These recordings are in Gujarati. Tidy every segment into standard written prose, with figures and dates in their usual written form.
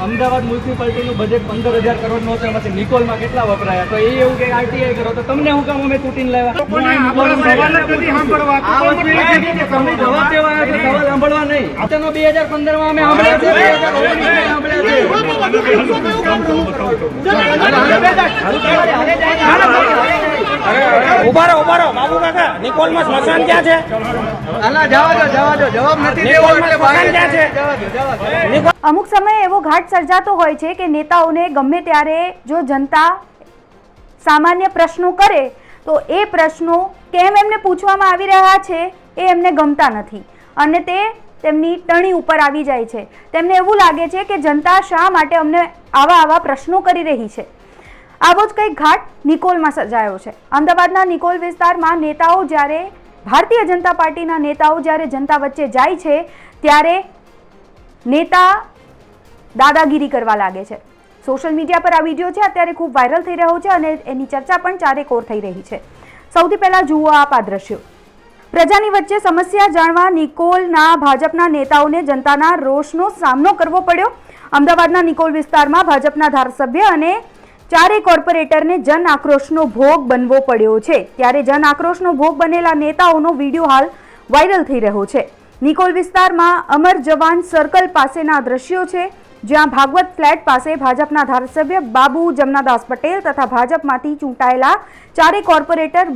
અમદાવાદ મ્યુનિસિપાલિટીનું બજેટ 15,000 કરોડનો છે, એમાંથી નિકોલમાં કેટલા વપરાયા? તો એ એવું કે આરટીઆઈ કરો તો તમને હું કામ અમે તૂટીને લાવ્યા? તમે જવાબ દેવા આવ્યા છો, સવાલ સાંભળવા નહીં. આનો 2015માં અમે સાંભળ્યા છે. ઉભા રહો બાબુ કાકા, નિકોલમાં સ્મશાન ક્યાં છે? જવા દો, જવાબ નથી દેવો એટલે બહાર ક્યાં છે? અમુક સમયે એવો ઘાટ સર્જાતો હોય છે કે નેતાઓને ગમે ત્યારે જો જનતા સામાન્ય પ્રશ્નો કરે તો એ પ્રશ્નો કેમ એમને પૂછવામાં આવી રહ્યા છે એ એમને ગમતા નથી અને તે તેમની ટણી ઉપર આવી જાય છે. તેમને એવું લાગે છે કે જનતા શા માટે અમને આવા પ્રશ્નો કરી રહી છે. આવો જ કંઈક ઘાટ નિકોલમાં સર્જાયો છે. અમદાવાદના નિકોલ વિસ્તારમાં નેતાઓ જ્યારે ભારતીય જનતા પાર્ટીના નેતાઓ જ્યારે જનતા વચ્ચે જાય છે ત્યારે નેતા દાદાગીરી કરવા લાગે છે. સોશિયલ મીડિયા પર આ વિડીયો છે અત્યારે ખૂબ વાયરલ થઈ રહ્યો છે અને એની ચર્ચા પણ ચારેકોર થઈ રહી છે. સૌથી પહેલા જુઓ આપ આ દ્રશ્યો. પ્રજાની વચ્ચે સમસ્યા જાણવા નિકોલના ભાજપના નેતાઓને જનતાના રોષનો સામનો કરવો પડ્યો. અમદાવાદના નિકોલ વિસ્તારમાં ભાજપના ધારાસભ્ય અને ચારે કોર્પોરેટરને જન આક્રોશનો ભોગ બનવો પડ્યો છે. ત્યારે જન આક્રોશનો ભોગ બનેલા નેતાઓનો વિડીયો હાલ વાયરલ થઈ રહ્યો છે. નિકોલ વિસ્તારમાં અમર જવાન સર્કલ પાસેના દ્રશ્યો છે, જ્યાં ભાગવત ફ્લેટ પાસે ભાજપના ધારાસભ્ય બાબુ જમનાદાસ પટેલ તથા ભાજપમાંથી ચૂંટાયેલા ચારે કોર્પોરેટર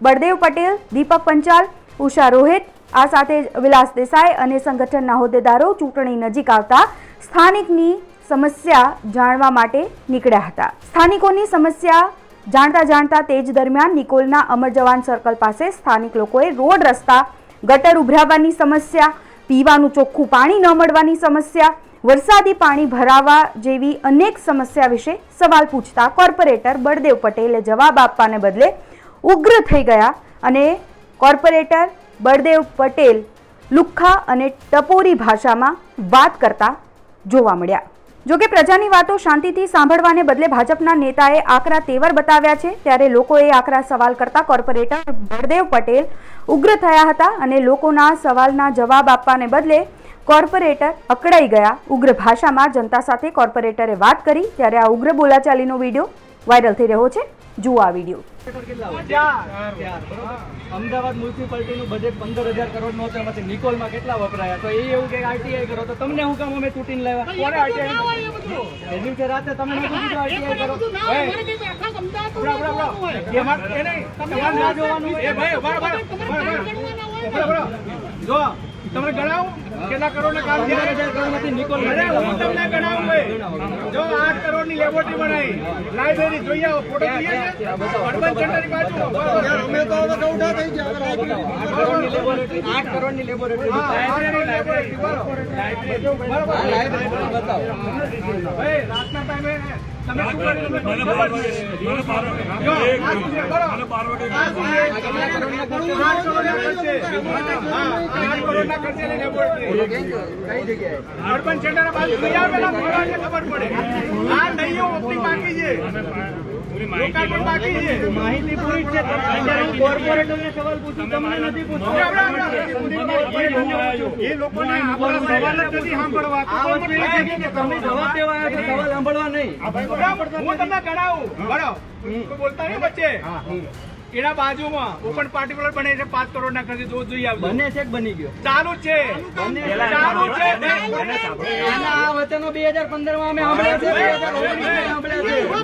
બળદેવ પટેલ, દીપક પંચાલ, ઉષા રોહિત, આ સાથે વિલાસ દેસાઈ અને સંગઠનના હોદ્દેદારો ચૂંટણી નજીક આવતા સ્થાનિકની સમસ્યા જાણવા માટે નીકળ્યા હતા. સ્થાનિકોની સમસ્યા જાણતા તે જ દરમિયાન નિકોલના અમર જવાન સર્કલ પાસે સ્થાનિક લોકોએ રોડ, રસ્તા, ગટર ઉભરાવાની સમસ્યા, પીવાનું ચોખ્ખું પાણી ન મળવાની સમસ્યા, વરસાદી પાણી ભરાવા જેવી અનેક સમસ્યા વિશે સવાલ પૂછતા કોર્પોરેટર બળદેવ પટેલે જવાબ આપવાને બદલે ઉગ્ર થઈ ગયા અને કોર્પોરેટર બળદેવ પટેલ લુખ્ખા અને ટપોરી ભાષામાં વાત કરતા જોવા મળ્યા. જોકે પ્રજાની વાતો શાંતિથી સાંભળવાને બદલે ભાજપના નેતાએ આકરા તેવર બતાવ્યા છે. ત્યારે લોકોએ આકરા સવાલ કરતા કોર્પોરેટર બળદેવ પટેલ ઉગ્ર થયા હતા અને લોકોના સવાલના જવાબ આપવાને બદલે કોર્પોરેટર અકળાઈ ગયા. ઉગ્ર ભાષામાં જનતા સાથે કોર્પોરેટરે વાત કરી. ત્યારે આ ઉગ્ર બોલાચાલીનો વિડીયો વાયરલ થઈ રહ્યો છે. જુઓ આ વિડીયો. અમદાવાદ મ્યુનિસિપાલિટીનું બજેટ 15,000 કરોડનો છે, એમાંથી નિકોલમાં કેટલા વપરાયા? તો એ એવું કે આરટીઆઈ કરો તો તમને હું કામ અમે તૂટીને લાવ્યા? કોને આરટીઆઈ? એ દિવસે રાતે તમે નતું કીધું આરટીઆઈ કરો? જો તમે ગણાવો કેટલા કરોડના કામ 15,000 કરોડમાંથી નિકોલ હું તમને ગણાવું જો 8 કરોડની લેબોરેટરી બનાવી, લાઇબ્રેરી જોઈ આવો, ફોટો જોઈએ છે અર્બન સેન્ટરની બાજુ અમે તો હવે ઉઠા થઈ ગયા. 8 કરોડની લેબોરેટરી લાઇબ્રેરી બતાવો. ભાઈ રાતના ટાઈમે તમે શું કરી અર્બન સેન્ટર બાજુ ખબર પડે. આ નહીઓ ઓપનિંગ બાકી છે, લોકાર્પણ બાકી છે. માહિતી પૂરી છે. કોર્પોરેટરને સવાલ પૂછું, તમને નથી પૂછ્યું. એ લોકોને આપણા સવાલ જ નથી સાંભળવા. તમે જવાબ દેવા આવ્યા છો, સવાલ સાંભળવા નહીં. હું તમને ગણાવું બોલતા નહીં વચ્ચે. એના બાજુમાં ઓપન પાર્ટિક્યુલર બને છે 5 કરોડના ખર્ચે જોઈ આવજો. બને છે કે બની ગયો? ચાલુ છે. ચાલુ છે. આ વચનો 2015માં અમે સાંભળ્યા છે, 2015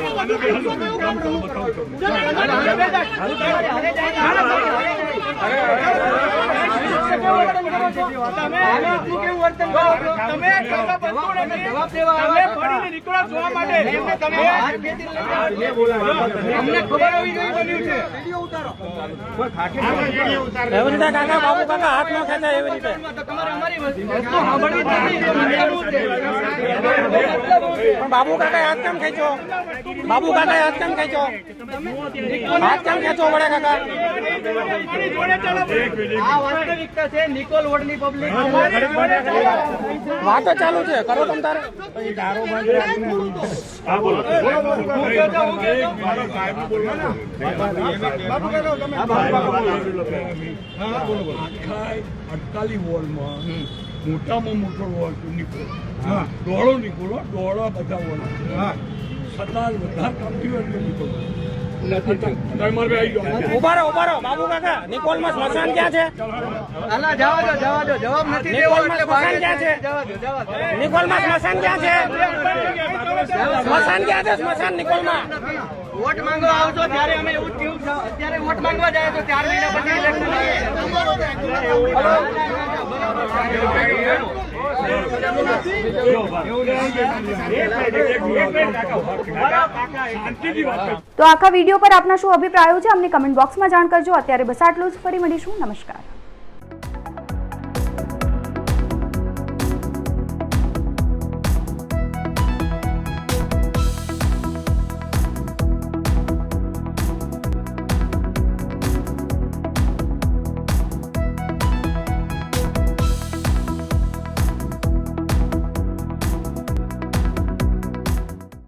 બાબુ કાકા હાથ કેમ ખેંચો? બાબુ કાકા હાથ કેમ ખેંચો? હાથ કેમ ખેંચો વડે કાકા? આ વાસ્તવિકતા છે. નિકોલ વોર્ડની પબ્લિક વાતો ચાલુ છે, કરો તમ તારે. અટકાલી વોર્ડમાં મોટામાં મોટો હોય તો નીકળો દોડો નીકળો દોડવા બધા વળો છતાં વધારે કામથી હોય એટલે નીકળો ઉભા રહો બાબુ કાકા નિકોલમાં સ્મશાન ક્યાં છે જવાબ નથી નિકોલમાં સ્મશાન ક્યાં છે નિકોલમાં સ્મશાન ક્યાં છે સ્મશાન ક્યાં છે સ્મશાન નિકોલમાં વોટ માંગવા આવશો ત્યારે અમે એવું જ કેવું છે અત્યારે વોટ માંગવા જાય તો 4 મહિના પછી તો આખા વિડીયો પર આપના શું અભિપ્રાયો છે અમને કમેન્ટ બોક્સમાં જાણ કરજો. અત્યારે બસ આટલું જ. ફરી મળીશું. નમસ્કાર.